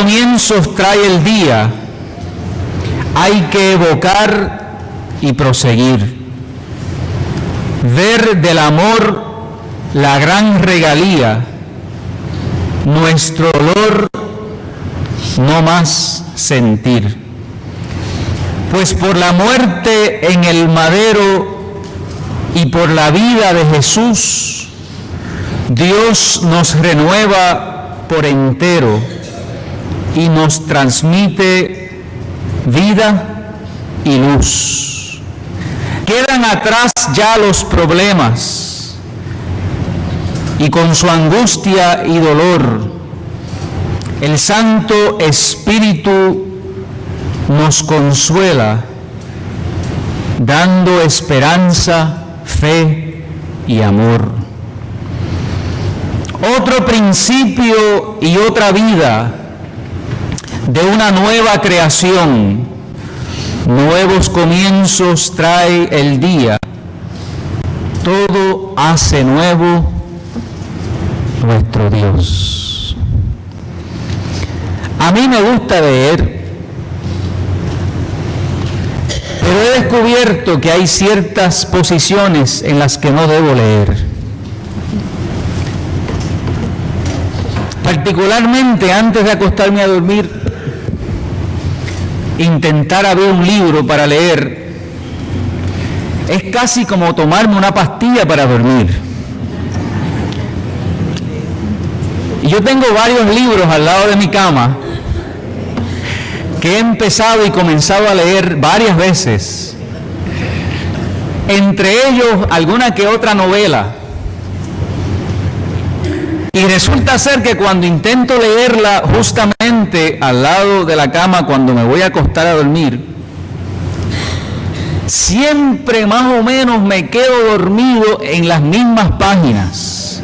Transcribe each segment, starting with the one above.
comienzos trae el día, hay que evocar y proseguir. Ver del amor la gran regalía, nuestro dolor no más sentir. Pues por la muerte en el madero y por la vida de Jesús, Dios nos renueva por entero y nos transmite vida y luz. Quedan atrás ya los problemas y con su angustia y dolor, el Santo Espíritu nos consuela, dando esperanza, fe y amor. Otro principio y otra vida de una nueva creación, nuevos comienzos trae el día, todo hace nuevo nuestro Dios. A mí me gusta leer, pero he descubierto que hay ciertas posiciones en las que no debo leer. Particularmente antes de acostarme a dormir, intentar abrir un libro para leer es casi como tomarme una pastilla para dormir. Y yo tengo varios libros al lado de mi cama que he empezado y comenzado a leer varias veces, entre ellos alguna que otra novela, y resulta ser que cuando intento leerla justamente al lado de la cama cuando me voy a acostar a dormir, siempre más o menos me quedo dormido en las mismas páginas,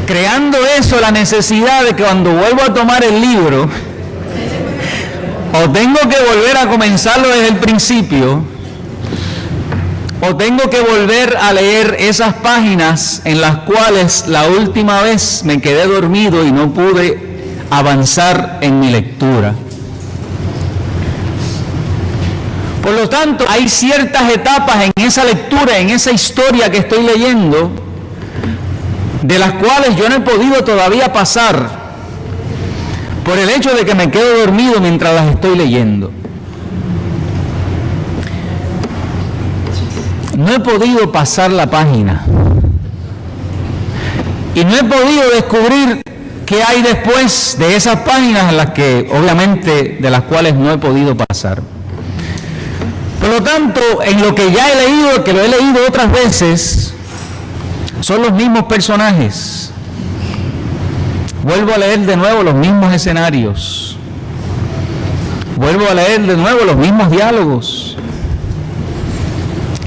creando eso la necesidad de que cuando vuelvo a tomar el libro, o tengo que volver a comenzarlo desde el principio, o tengo que volver a leer esas páginas en las cuales la última vez me quedé dormido y no pude avanzar en mi lectura. Por lo tanto, hay ciertas etapas en esa lectura, en esa historia que estoy leyendo, de las cuales yo no he podido todavía pasar por el hecho de que me quedo dormido mientras las estoy leyendo. No he podido pasar la página y no he podido descubrir qué hay después de esas páginas en las que, obviamente, de las cuales no he podido pasar. Por lo tanto, en lo que ya he leído, que lo he leído otras veces, son los mismos personajes. Vuelvo a leer de nuevo los mismos escenarios. Vuelvo a leer de nuevo los mismos diálogos.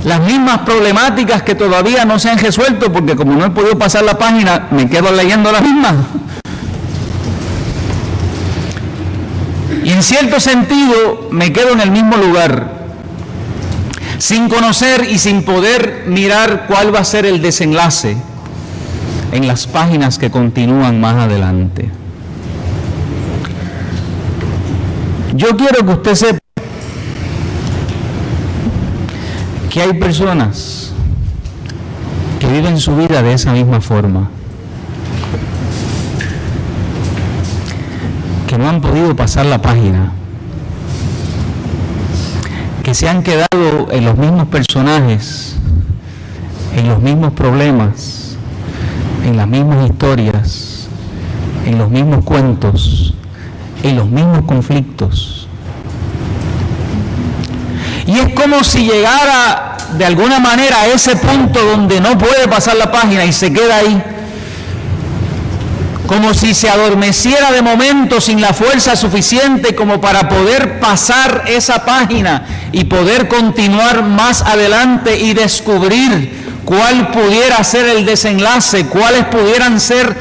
Las mismas problemáticas que todavía no se han resuelto, porque como no he podido pasar la página, me quedo leyendo las mismas. Y en cierto sentido, me quedo en el mismo lugar, sin conocer y sin poder mirar cuál va a ser el desenlace en las páginas que continúan más adelante. Yo quiero que usted sepa que hay personas que viven su vida de esa misma forma, que no han podido pasar la página, que se han quedado en los mismos personajes, en los mismos problemas, en las mismas historias, en los mismos cuentos, en los mismos conflictos. Y es como si llegara de alguna manera a ese punto donde no puede pasar la página y se queda ahí, como si se adormeciera de momento sin la fuerza suficiente como para poder pasar esa página y poder continuar más adelante y descubrir cuál pudiera ser el desenlace, cuáles pudieran ser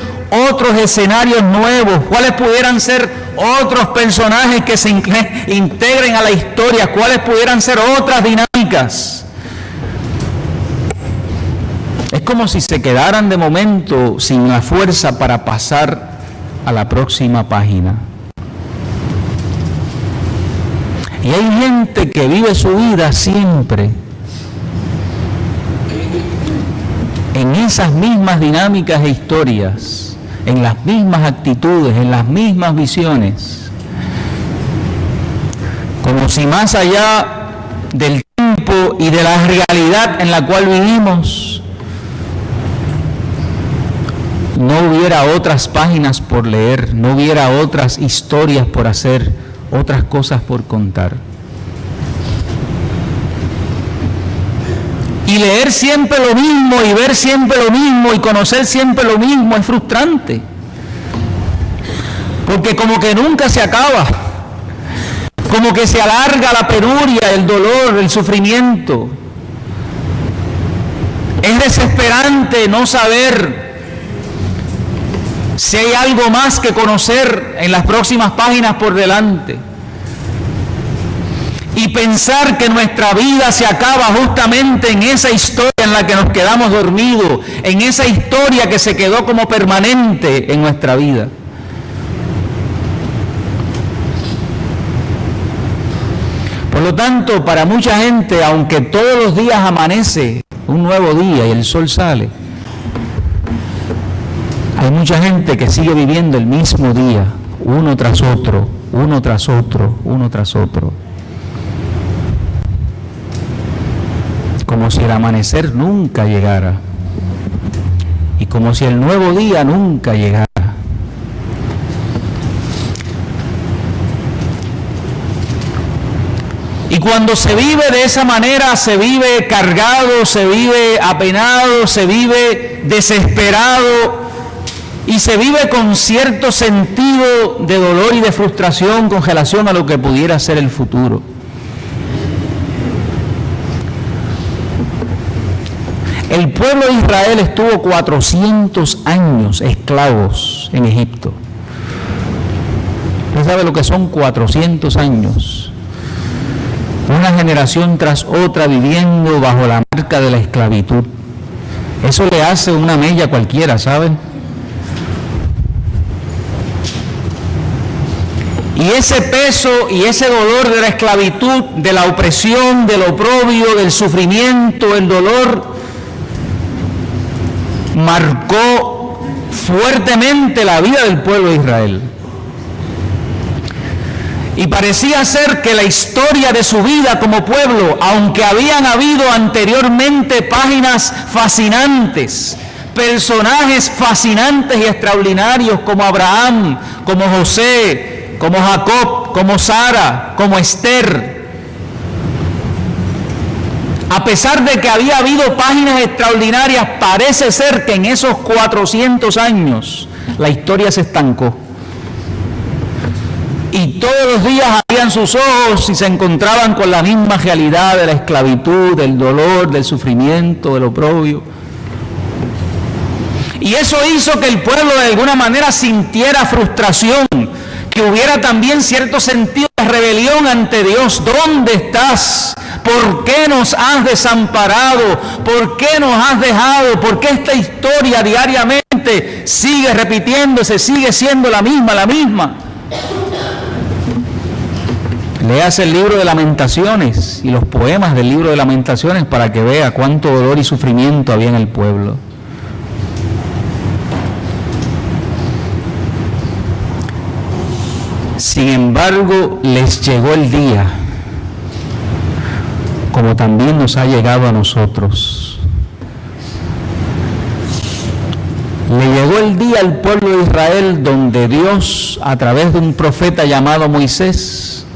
otros escenarios nuevos, cuáles pudieran ser otros personajes que se integren a la historia, cuáles pudieran ser otras dinámicas. Es como si se quedaran de momento sin la fuerza para pasar a la próxima página. Y hay gente que vive su vida siempre en esas mismas dinámicas e historias, en las mismas actitudes, en las mismas visiones, como si más allá del tiempo y de la realidad en la cual vivimos no hubiera otras páginas por leer, no hubiera otras historias por hacer, otras cosas por contar. Y leer siempre lo mismo, y ver siempre lo mismo, y conocer siempre lo mismo es frustrante. Porque como que nunca se acaba, como que se alarga la penuria, el dolor, el sufrimiento. Es desesperante no saber si hay algo más que conocer en las próximas páginas por delante. Y pensar que nuestra vida se acaba justamente en esa historia en la que nos quedamos dormidos, en esa historia que se quedó como permanente en nuestra vida. Por lo tanto, para mucha gente, aunque todos los días amanece un nuevo día y el sol sale, hay mucha gente que sigue viviendo el mismo día, uno tras otro, uno tras otro, uno tras otro. Como si el amanecer nunca llegara y como si el nuevo día nunca llegara. Y cuando se vive de esa manera, se vive cargado, se vive apenado, se vive desesperado y se vive con cierto sentido de dolor y de frustración con relación a lo que pudiera ser el futuro. El pueblo de Israel estuvo 400 años esclavos en Egipto. ¿Usted sabe lo que son 400 años? Una generación tras otra viviendo bajo la marca de la esclavitud. Eso le hace una mella cualquiera, ¿saben? Y ese peso y ese dolor de la esclavitud, de la opresión, del oprobio, del sufrimiento, el dolor, marcó fuertemente la vida del pueblo de Israel. Y parecía ser que la historia de su vida como pueblo, aunque habían habido anteriormente páginas fascinantes, personajes fascinantes y extraordinarios como Abraham, como José, como Jacob, como Sara, como Esther, a pesar de que había habido páginas extraordinarias, parece ser que en esos 400 años la historia se estancó. Y todos los días abrían sus ojos y se encontraban con la misma realidad de la esclavitud, del dolor, del sufrimiento, del oprobio. Y eso hizo que el pueblo de alguna manera sintiera frustración, que hubiera también cierto sentido de rebelión ante Dios. ¿Dónde estás? ¿Por qué nos has desamparado? ¿Por qué nos has dejado? ¿Por qué esta historia diariamente sigue repitiéndose, sigue siendo la misma? Leas el libro de Lamentaciones y los poemas del libro de Lamentaciones para que vea cuánto dolor y sufrimiento había en el pueblo. Sin embargo, les llegó el día, como también nos ha llegado a nosotros. Le llegó el día al pueblo de Israel donde Dios, a través de un profeta llamado Moisés,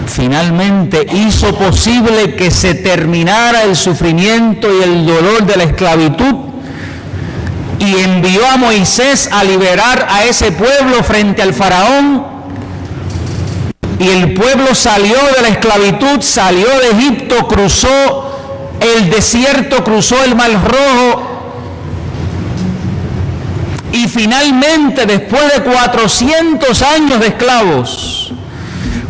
finalmente hizo posible que se terminara el sufrimiento y el dolor de la esclavitud y envió a Moisés a liberar a ese pueblo frente al faraón. Y el pueblo salió de la esclavitud, salió de Egipto, cruzó el desierto, cruzó el Mar Rojo. Y finalmente, después de 400 años de esclavos,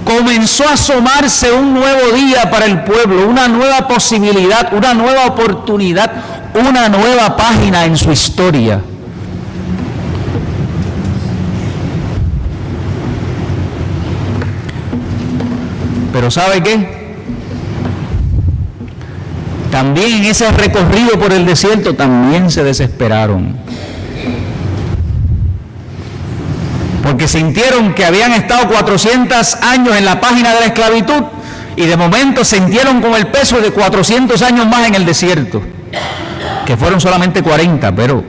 comenzó a asomarse un nuevo día para el pueblo, una nueva posibilidad, una nueva oportunidad, una nueva página en su historia. Pero ¿sabe qué? También en ese recorrido por el desierto también se desesperaron. Porque sintieron que habían estado 400 años en la página de la esclavitud y de momento sintieron con el peso de 400 años más en el desierto, que fueron solamente 40, pero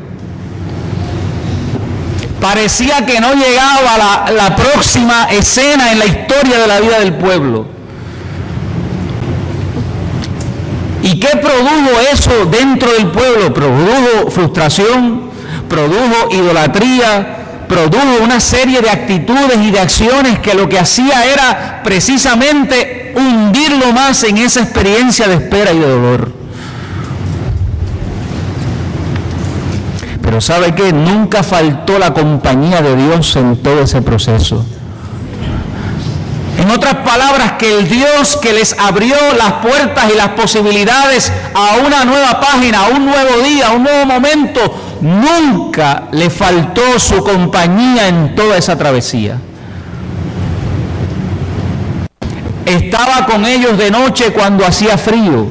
parecía que no llegaba la próxima escena en la historia de la vida del pueblo. ¿Y qué produjo eso dentro del pueblo? Produjo frustración, produjo idolatría, produjo una serie de actitudes y de acciones que lo que hacía era precisamente hundirlo más en esa experiencia de espera y de dolor. Pero ¿sabe qué? Nunca faltó la compañía de Dios en todo ese proceso. En otras palabras, que el Dios que les abrió las puertas y las posibilidades a una nueva página, a un nuevo día, a un nuevo momento, nunca le faltó su compañía en toda esa travesía. Estaba con ellos de noche cuando hacía frío.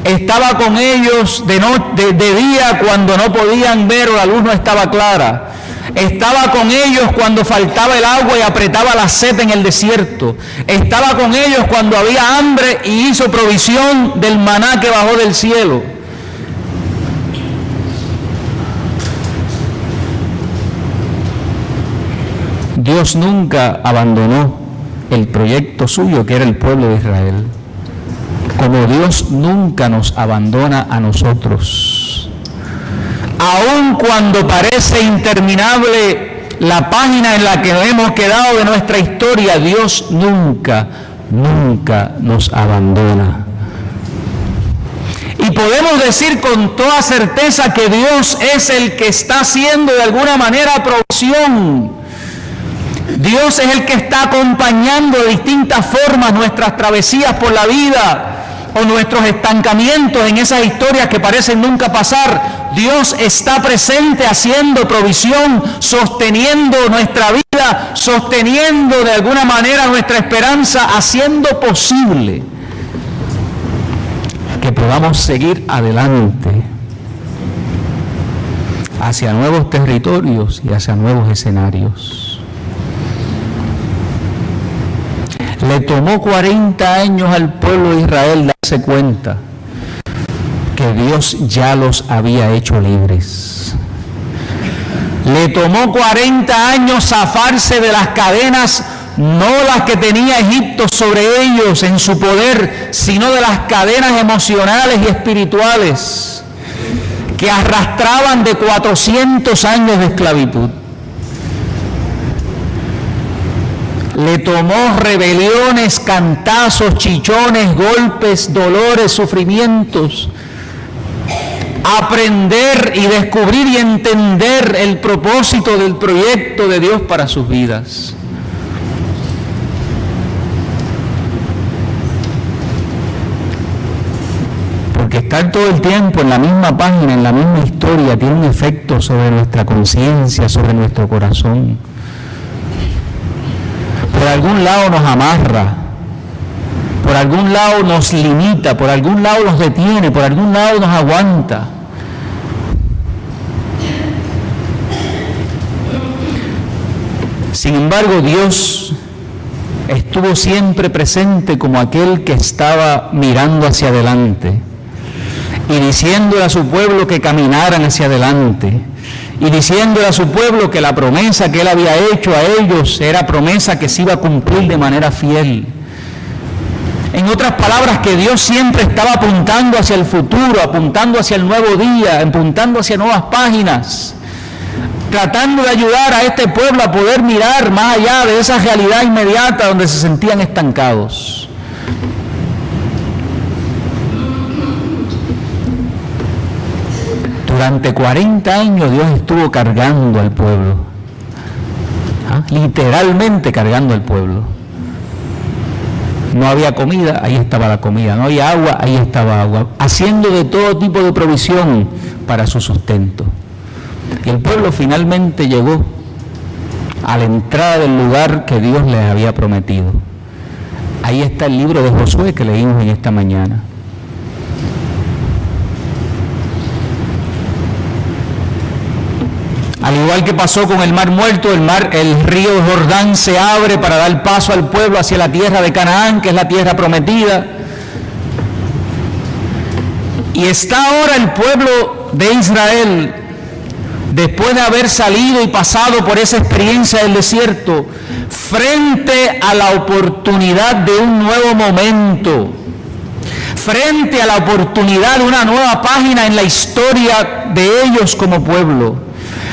Estaba con ellos de día cuando no podían ver o la luz no estaba clara. Estaba con ellos cuando faltaba el agua y apretaba la sed en el desierto. Estaba con ellos cuando había hambre y hizo provisión del maná que bajó del cielo. Dios nunca abandonó el proyecto suyo, que era el pueblo de Israel, como Dios nunca nos abandona a nosotros. Aun cuando parece interminable la página en la que nos hemos quedado de nuestra historia, Dios nunca nos abandona. Y podemos decir con toda certeza que Dios es el que está haciendo de alguna manera provisión. Dios es el que está acompañando de distintas formas nuestras travesías por la vida o nuestros estancamientos en esas historias que parecen nunca pasar. Dios está presente haciendo provisión, sosteniendo nuestra vida, sosteniendo de alguna manera nuestra esperanza, haciendo posible que podamos seguir adelante hacia nuevos territorios y hacia nuevos escenarios. Le tomó 40 años al pueblo de Israel darse cuenta que Dios ya los había hecho libres. Le tomó 40 años zafarse de las cadenas, no las que tenía Egipto sobre ellos en su poder, sino de las cadenas emocionales y espirituales que arrastraban de 400 años de esclavitud. Le tomó rebeliones, cantazos, chichones, golpes, dolores, sufrimientos, aprender y descubrir y entender el propósito del proyecto de Dios para sus vidas. Porque estar todo el tiempo en la misma página, en la misma historia, tiene un efecto sobre nuestra conciencia, sobre nuestro corazón. Por algún lado nos amarra, por algún lado nos limita, por algún lado nos detiene, por algún lado nos aguanta. Sin embargo, Dios estuvo siempre presente como aquel que estaba mirando hacia adelante y diciéndole a su pueblo que caminaran hacia adelante, y diciéndole a su pueblo que la promesa que Él había hecho a ellos era promesa que se iba a cumplir de manera fiel. En otras palabras, que Dios siempre estaba apuntando hacia el futuro, apuntando hacia el nuevo día, apuntando hacia nuevas páginas, tratando de ayudar a este pueblo a poder mirar más allá de esa realidad inmediata donde se sentían estancados. Durante 40 años Dios estuvo cargando al pueblo, literalmente cargando al pueblo. No había comida, ahí estaba la comida. No había agua, ahí estaba agua. Haciendo de todo tipo de provisión para su sustento. Y el pueblo finalmente llegó a la entrada del lugar que Dios les había prometido. Ahí está el libro de Josué que leímos en esta mañana. Al igual que pasó con el Mar Muerto, el río Jordán se abre para dar paso al pueblo hacia la tierra de Canaán, que es la tierra prometida. Y está ahora el pueblo de Israel, después de haber salido y pasado por esa experiencia del desierto, frente a la oportunidad de un nuevo momento, frente a la oportunidad de una nueva página en la historia de ellos como pueblo,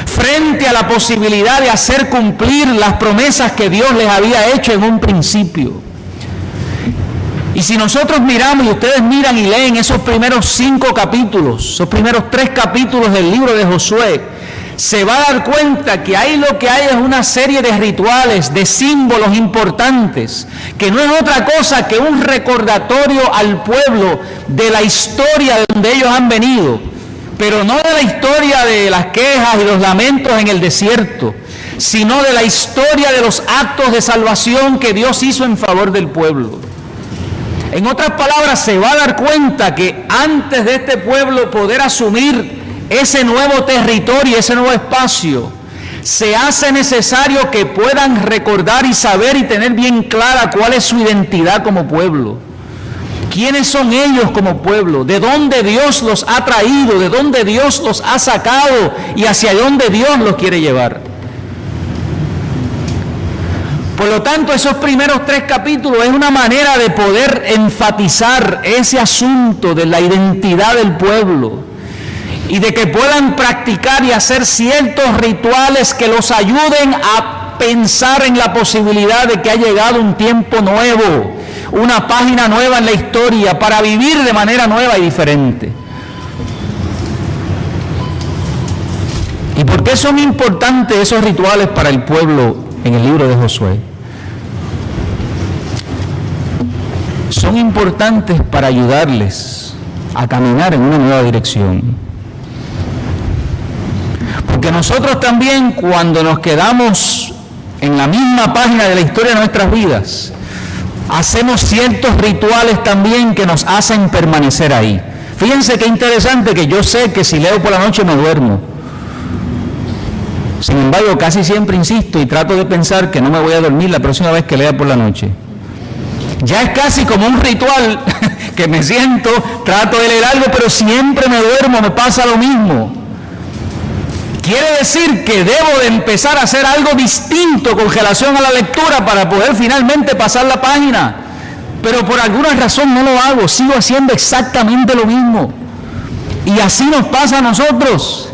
frente a la posibilidad de hacer cumplir las promesas que Dios les había hecho en un principio. Y si nosotros miramos, y ustedes miran y leen esos primeros 5 capítulos, esos primeros 3 capítulos del libro de Josué, se va a dar cuenta que ahí lo que hay es una serie de rituales, de símbolos importantes, que no es otra cosa que un recordatorio al pueblo de la historia de donde ellos han venido, pero no de la historia de las quejas y los lamentos en el desierto, sino de la historia de los actos de salvación que Dios hizo en favor del pueblo. En otras palabras, se va a dar cuenta que antes de este pueblo poder asumir ese nuevo territorio, ese nuevo espacio, se hace necesario que puedan recordar y saber y tener bien clara cuál es su identidad como pueblo. ¿Quiénes son ellos como pueblo? ¿De dónde Dios los ha traído? ¿De dónde Dios los ha sacado? ¿Y hacia dónde Dios los quiere llevar? Por lo tanto, esos primeros 3 capítulos es una manera de poder enfatizar ese asunto de la identidad del pueblo y de que puedan practicar y hacer ciertos rituales que los ayuden a pensar en la posibilidad de que ha llegado un tiempo nuevo, una página nueva en la historia para vivir de manera nueva y diferente. ¿Y por qué son importantes esos rituales para el pueblo en el libro de Josué? Son importantes para ayudarles a caminar en una nueva dirección. Porque nosotros también, cuando nos quedamos en la misma página de la historia de nuestras vidas, hacemos ciertos rituales también que nos hacen permanecer ahí. Fíjense qué interesante, que yo sé que si leo por la noche me duermo. Sin embargo, casi siempre insisto y trato de pensar que no me voy a dormir la próxima vez que lea por la noche. Ya es casi como un ritual que me siento, trato de leer algo, pero siempre me duermo, me pasa lo mismo. Quiere decir que debo de empezar a hacer algo distinto con relación a la lectura para poder finalmente pasar la página. Pero por alguna razón no lo hago, sigo haciendo exactamente lo mismo. Y así nos pasa a nosotros.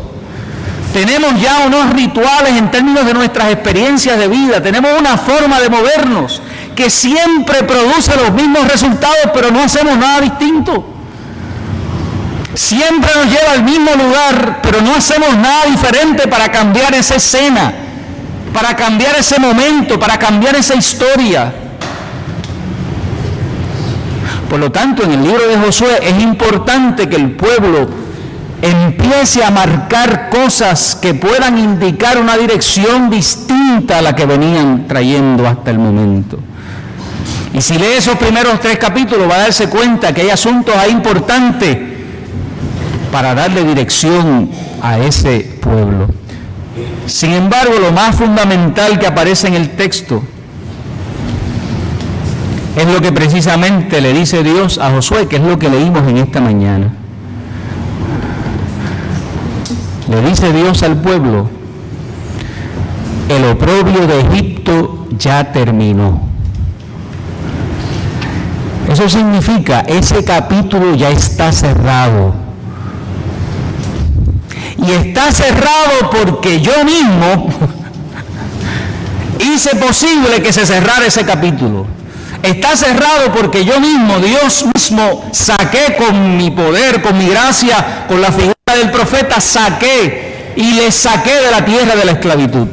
Tenemos ya unos rituales en términos de nuestras experiencias de vida, tenemos una forma de movernos que siempre produce los mismos resultados, pero no hacemos nada distinto. Siempre nos lleva al mismo lugar, pero no hacemos nada diferente para cambiar esa escena, para cambiar ese momento, para cambiar esa historia. Por lo tanto, en el libro de Josué es importante que el pueblo empiece a marcar cosas que puedan indicar una dirección distinta a la que venían trayendo hasta el momento. Y si lee esos primeros 3 capítulos va a darse cuenta que hay asuntos ahí importantes para darle dirección a ese pueblo. Sin embargo, lo más fundamental que aparece en el texto es lo que precisamente le dice Dios a Josué, que es lo que leímos en esta mañana. Le dice Dios al pueblo: el oprobio de Egipto ya terminó. Eso significa, ese capítulo ya está cerrado. Y está cerrado porque yo mismo hice posible que se cerrara ese capítulo. Está cerrado porque yo mismo, Dios mismo, saqué con mi poder, con mi gracia, con la figura del profeta, saqué y le saqué de la tierra de la esclavitud.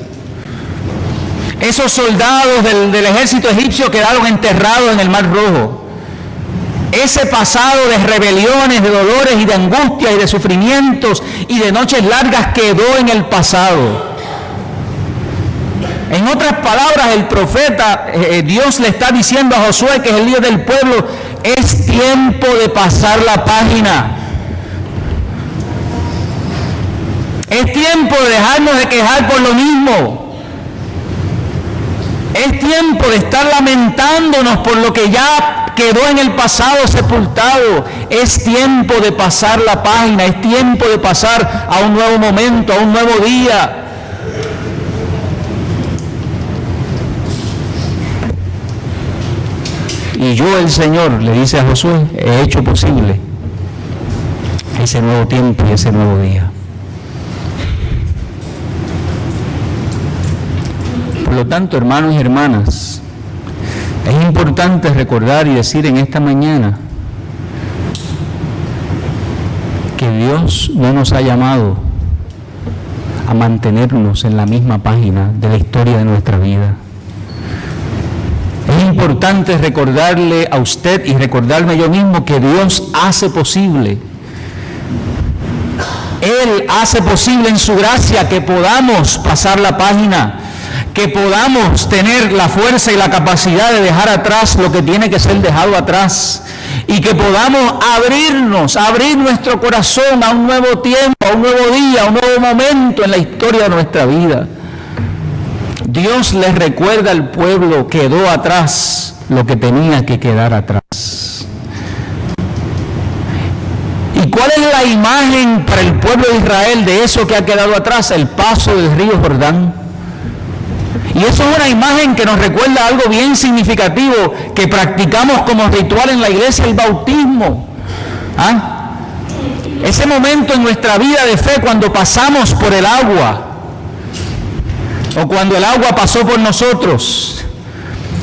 Esos soldados del ejército egipcio quedaron enterrados en el Mar Rojo. Ese pasado de rebeliones, de dolores y de angustias y de sufrimientos y de noches largas quedó en el pasado. En otras palabras, el profeta, Dios le está diciendo a Josué, que es el líder del pueblo, es tiempo de pasar la página. Es tiempo de dejarnos de quejar por lo mismo. Es tiempo de estar lamentándonos por lo que ya quedó en el pasado sepultado. Es tiempo de pasar la página, es tiempo de pasar a un nuevo momento, a un nuevo día. Y yo, el Señor, le dice a Josué, he hecho posible ese nuevo tiempo y ese nuevo día. Por lo tanto, hermanos y hermanas, es importante recordar y decir en esta mañana que Dios no nos ha llamado a mantenernos en la misma página de la historia de nuestra vida. Es importante recordarle a usted y recordarme yo mismo que Dios hace posible. Él hace posible en su gracia que podamos pasar la página, que podamos tener la fuerza y la capacidad de dejar atrás lo que tiene que ser dejado atrás y que podamos abrir nuestro corazón a un nuevo tiempo, a un nuevo día, a un nuevo momento en la historia de nuestra vida. Dios les recuerda al pueblo, quedó atrás lo que tenía que quedar atrás. ¿Y cuál es la imagen para el pueblo de Israel de eso que ha quedado atrás? El paso del río Jordán. Y eso es una imagen que nos recuerda algo bien significativo que practicamos como ritual en la iglesia, el bautismo. Ese momento en nuestra vida de fe cuando pasamos por el agua, o cuando el agua pasó por nosotros.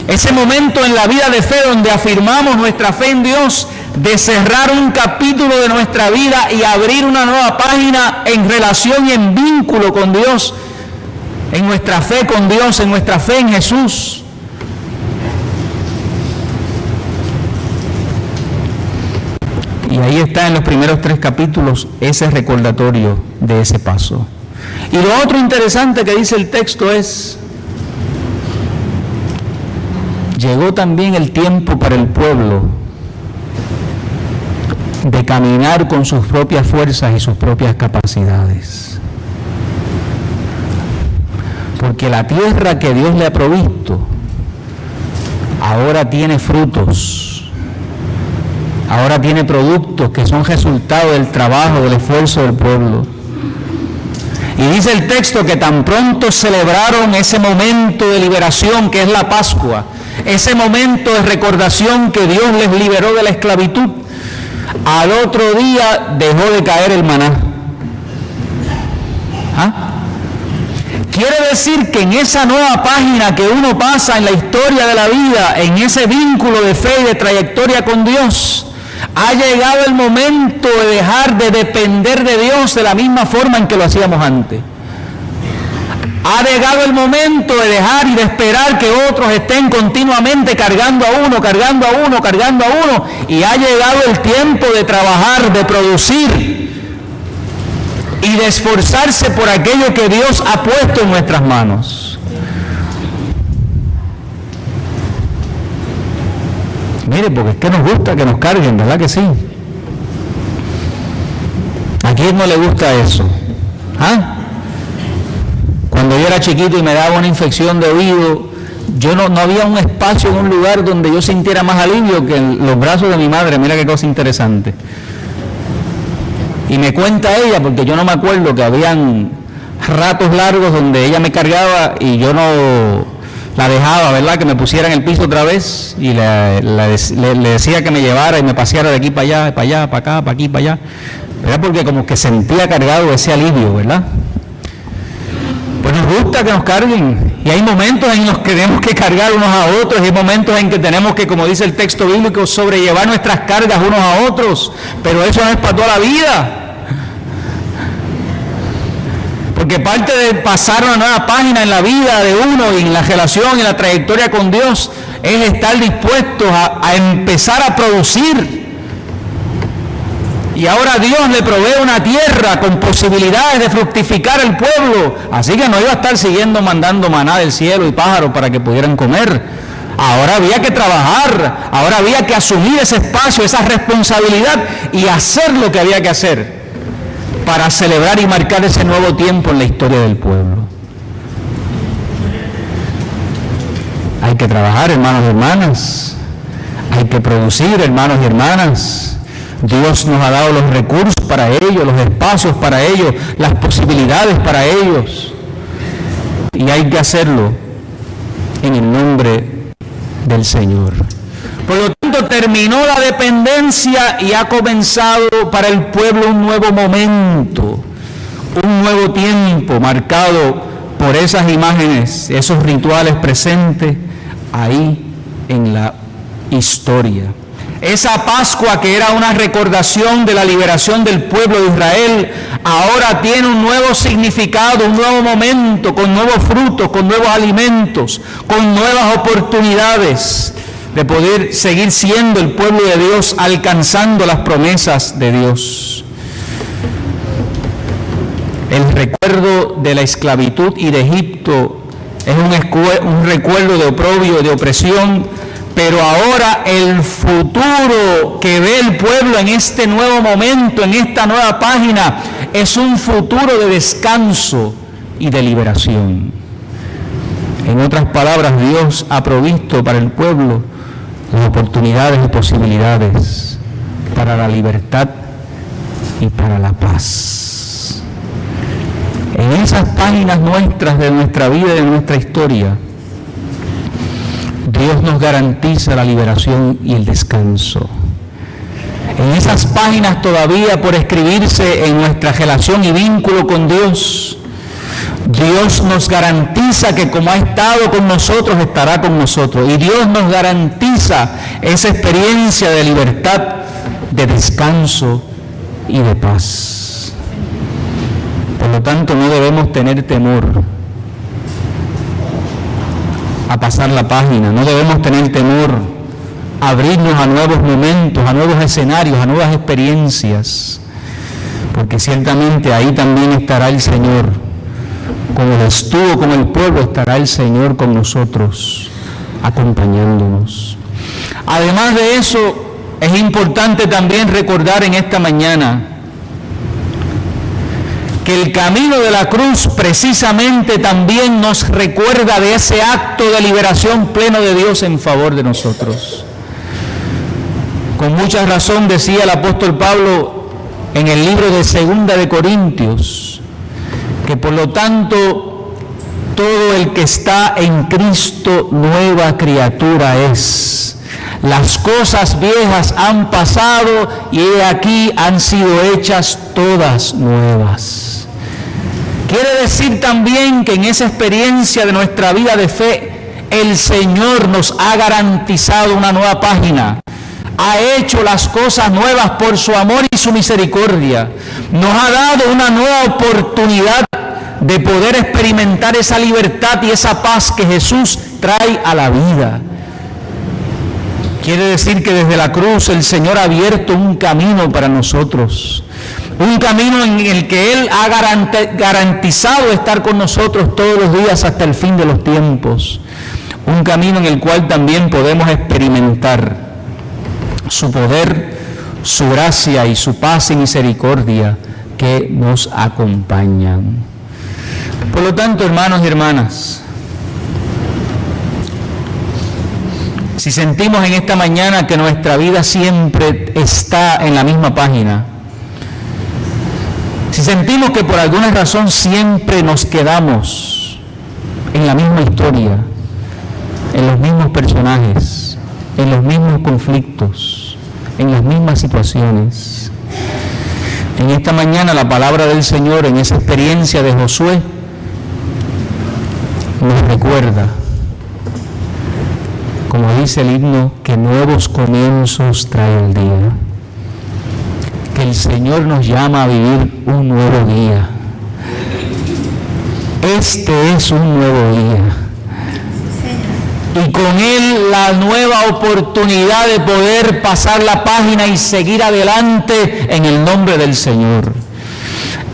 Ese momento en la vida de fe donde afirmamos nuestra fe en Dios, de cerrar un capítulo de nuestra vida y abrir una nueva página en relación y en vínculo con Dios, en nuestra fe con Dios, en nuestra fe en Jesús. Y ahí está en los primeros 3 capítulos ese recordatorio de ese paso. Y lo otro interesante que dice el texto es, llegó también el tiempo para el pueblo de caminar con sus propias fuerzas y sus propias capacidades. Porque la tierra que Dios le ha provisto ahora tiene frutos, ahora tiene productos que son resultado del trabajo, del esfuerzo del pueblo. Y dice el texto que tan pronto celebraron ese momento de liberación que es la Pascua, ese momento de recordación que Dios les liberó de la esclavitud, al otro día dejó de caer el maná. Quiere decir que en esa nueva página que uno pasa en la historia de la vida, en ese vínculo de fe y de trayectoria con Dios, ha llegado el momento de dejar de depender de Dios de la misma forma en que lo hacíamos antes. Ha llegado el momento de dejar y de esperar que otros estén continuamente cargando a uno, y ha llegado el tiempo de trabajar, de producir y de esforzarse por aquello que Dios ha puesto en nuestras manos. Mire, porque es que nos gusta que nos carguen, ¿verdad que sí? ¿A quién no le gusta eso? Cuando yo era chiquito y me daba una infección de oído, yo no había un espacio en un lugar donde yo sintiera más alivio que en los brazos de mi madre. Mira qué cosa interesante. Y me cuenta ella, porque yo no me acuerdo, que habían ratos largos donde ella me cargaba y yo no la dejaba, ¿verdad?, que me pusiera en el piso otra vez, y le decía que me llevara y me paseara de aquí para allá, para allá, para acá, para aquí, para allá, ¿verdad? Porque como que sentía cargado ese alivio, ¿verdad? Pues nos gusta que nos carguen, y hay momentos en los que tenemos que cargar unos a otros, y hay momentos en que tenemos que, como dice el texto bíblico, sobrellevar nuestras cargas unos a otros, pero eso no es para toda la vida. Porque parte de pasar una nueva página en la vida de uno y en la relación y en la trayectoria con Dios es estar dispuestos a empezar a producir y ahora Dios le provee una tierra con posibilidades de fructificar el pueblo. Así que no iba a estar siguiendo mandando maná del cielo y pájaros para que pudieran comer. Ahora había que trabajar, ahora había que asumir ese espacio, esa responsabilidad y hacer lo que había que hacer para celebrar y marcar ese nuevo tiempo en la historia del pueblo. Hay que trabajar, hermanos y hermanas. Hay que producir, hermanos y hermanas. Dios nos ha dado los recursos para ello, los espacios para ello, las posibilidades para ellos. Y hay que hacerlo en el nombre del Señor. Por lo tanto, terminó la dependencia y ha comenzado para el pueblo un nuevo momento, un nuevo tiempo marcado por esas imágenes, esos rituales presentes ahí en la historia. Esa Pascua, que era una recordación de la liberación del pueblo de Israel, ahora tiene un nuevo significado, un nuevo momento, con nuevos frutos, con nuevos alimentos, con nuevas oportunidades de poder seguir siendo el pueblo de Dios, alcanzando las promesas de Dios. El recuerdo de la esclavitud y de Egipto es un recuerdo de oprobio, de opresión, pero ahora el futuro que ve el pueblo en este nuevo momento, en esta nueva página, es un futuro de descanso y de liberación. En otras palabras, Dios ha provisto para el pueblo las oportunidades y posibilidades para la libertad y para la paz. En esas páginas nuestras de nuestra vida y de nuestra historia, Dios nos garantiza la liberación y el descanso. En esas páginas todavía por escribirse en nuestra relación y vínculo con Dios, Dios nos garantiza que como ha estado con nosotros, estará con nosotros. Y Dios nos garantiza esa experiencia de libertad, de descanso y de paz. Por lo tanto, no debemos tener temor a pasar la página, no debemos tener temor a abrirnos a nuevos momentos, a nuevos escenarios, a nuevas experiencias, porque ciertamente ahí también estará el Señor. Como estuvo con el pueblo, estará el Señor con nosotros, acompañándonos. Además de eso, es importante también recordar en esta mañana que el camino de la cruz precisamente también nos recuerda de ese acto de liberación pleno de Dios en favor de nosotros. Con mucha razón decía el apóstol Pablo en el libro de 2 de Corintios, que por lo tanto todo el que está en Cristo nueva criatura es. Las cosas viejas han pasado y he aquí han sido hechas todas nuevas. Quiere decir también que en esa experiencia de nuestra vida de fe, el Señor nos ha garantizado una nueva página. Ha hecho las cosas nuevas por su amor y su misericordia. Nos ha dado una nueva oportunidad de poder experimentar esa libertad y esa paz que Jesús trae a la vida. Quiere decir que desde la cruz el Señor ha abierto un camino para nosotros, un camino en el que Él ha garantizado estar con nosotros todos los días hasta el fin de los tiempos, un camino en el cual también podemos experimentar su poder, su gracia y su paz y misericordia que nos acompañan. Por lo tanto, hermanos y hermanas, si sentimos en esta mañana que nuestra vida siempre está en la misma página, si sentimos que por alguna razón siempre nos quedamos en la misma historia, en los mismos personajes, en los mismos conflictos, en las mismas situaciones, en esta mañana la palabra del Señor en esa experiencia de Josué nos recuerda, como dice el himno, que nuevos comienzos trae el día, que el Señor nos llama a vivir un nuevo día. Este es un nuevo día. y con él la nueva oportunidad de poder pasar la página y seguir adelante en el nombre del Señor.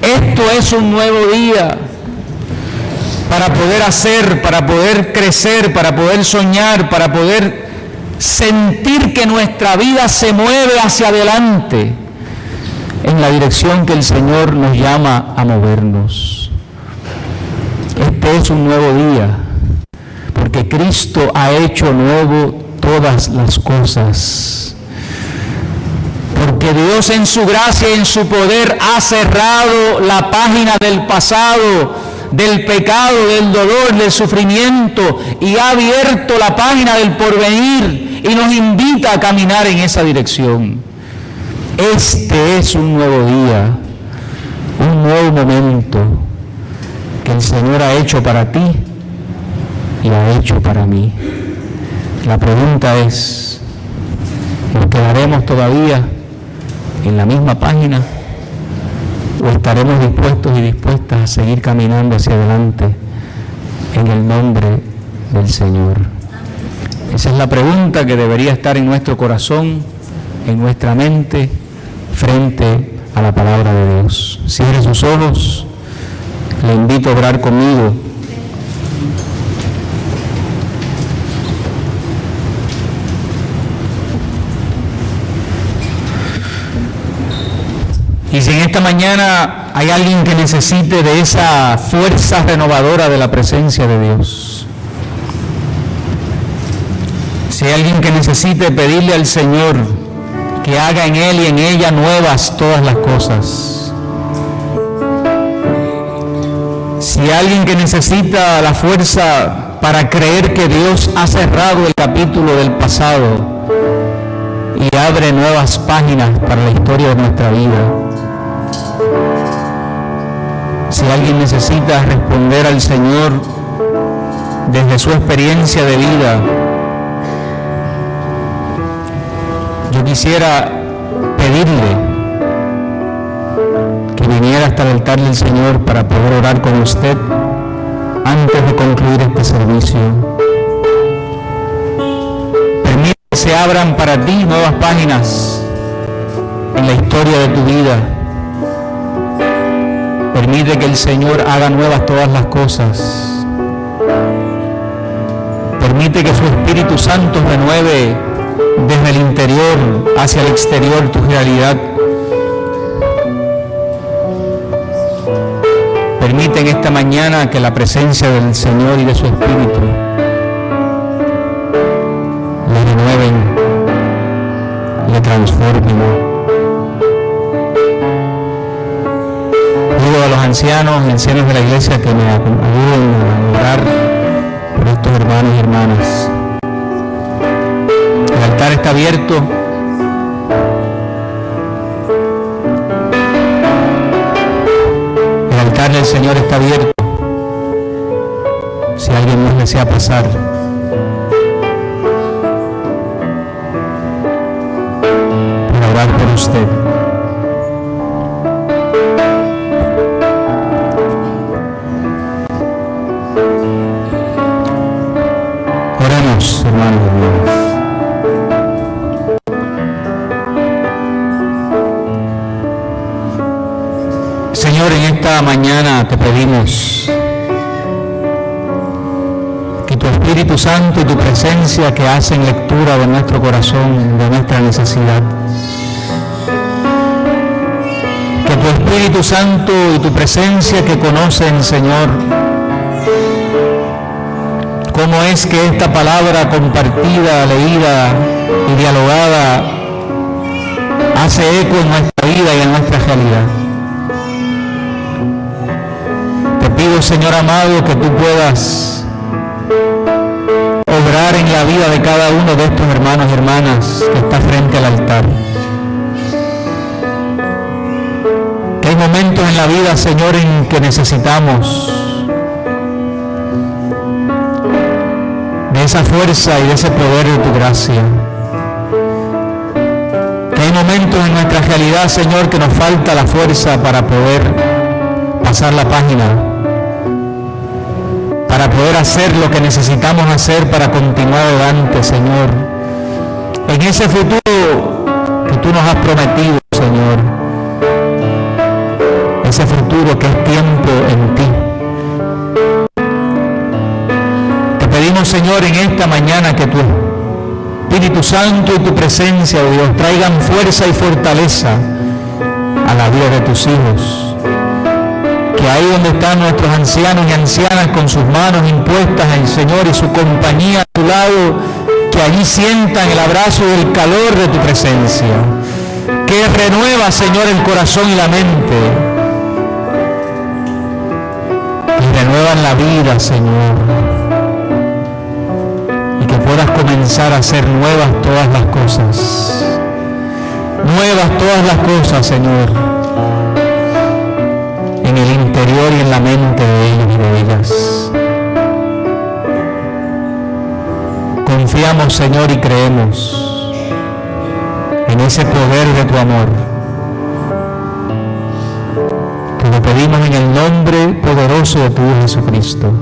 Esto es un nuevo día para poder hacer, para poder crecer, para poder soñar, para poder sentir que nuestra vida se mueve hacia adelante en la dirección que el Señor nos llama a movernos. Este es un nuevo día, porque Cristo ha hecho nuevo todas las cosas. Porque Dios en su gracia y en su poder ha cerrado la página del pasado, del pecado, del dolor, del sufrimiento, y ha abierto la página del porvenir y nos invita a caminar en esa dirección. Este es un nuevo día, un nuevo momento que el Señor ha hecho para ti y ha hecho para mí. La pregunta es, ¿nos quedaremos todavía en la misma página o estaremos dispuestos y dispuestas a seguir caminando hacia adelante en el nombre del Señor? Esa es la pregunta que debería estar en nuestro corazón, en nuestra mente, frente a la palabra de Dios. Cierre sus ojos, le invito a orar conmigo. Y si en esta mañana hay alguien que necesite de esa fuerza renovadora de la presencia de Dios, si hay alguien que necesite pedirle al Señor que haga en él y en ella nuevas todas las cosas, si hay alguien que necesita la fuerza para creer que Dios ha cerrado el capítulo del pasado y abre nuevas páginas para la historia de nuestra vida, si alguien necesita responder al Señor desde su experiencia de vida, yo quisiera pedirle que viniera hasta el altar del Señor para poder orar con usted antes de concluir este servicio. Permite que se abran para ti nuevas páginas en la historia de tu vida. Permite que el Señor haga nuevas todas las cosas. Permite que su Espíritu Santo renueve desde el interior hacia el exterior tu realidad. Permite en esta mañana que la presencia del Señor y de su Espíritu le renueven, le transformen. Pido a los ancianos y ancianos de la iglesia que me ayuden a orar por estos hermanos y hermanas. El altar está abierto. El altar del Señor está abierto. Si alguien más desea pasar, para orar por usted. Oremos, hermanos y hermanas. Señor, en esta mañana te pedimos que tu Espíritu Santo y tu presencia que hacen lectura de nuestro corazón, de nuestra necesidad, que tu Espíritu Santo y tu presencia que conocen, Señor, cómo es que esta palabra compartida, leída y dialogada hace eco en nuestra vida y en nuestra realidad. Te pido, Señor amado, que tú puedas obrar en la vida de cada uno de estos hermanos y hermanas que está frente al altar. Que hay momentos en la vida, Señor, en que necesitamos de esa fuerza y de ese poder de tu gracia. Que hay momentos en nuestra realidad, Señor, que nos falta la fuerza para poder pasar la página. para poder hacer lo que necesitamos hacer para continuar adelante, Señor, en ese futuro que tú nos has prometido, Señor, ese futuro que es tiempo en ti. Te pedimos, Señor, en esta mañana que tu Espíritu Santo y tu presencia, oh Dios, traigan fuerza y fortaleza a la vida de tus hijos. Que ahí donde están nuestros ancianos y ancianas con sus manos impuestas al Señor y su compañía a tu lado, que allí sientan el abrazo y el calor de tu presencia, que renueva, Señor, el corazón y la mente, y renuevan la vida, Señor, y que puedas comenzar a hacer nuevas todas las cosas, Señor, en el interior y en la mente de ellos y de ellas. Confiamos, Señor, y creemos en ese poder de tu amor. Te lo pedimos en el nombre poderoso de tu Hijo Jesucristo.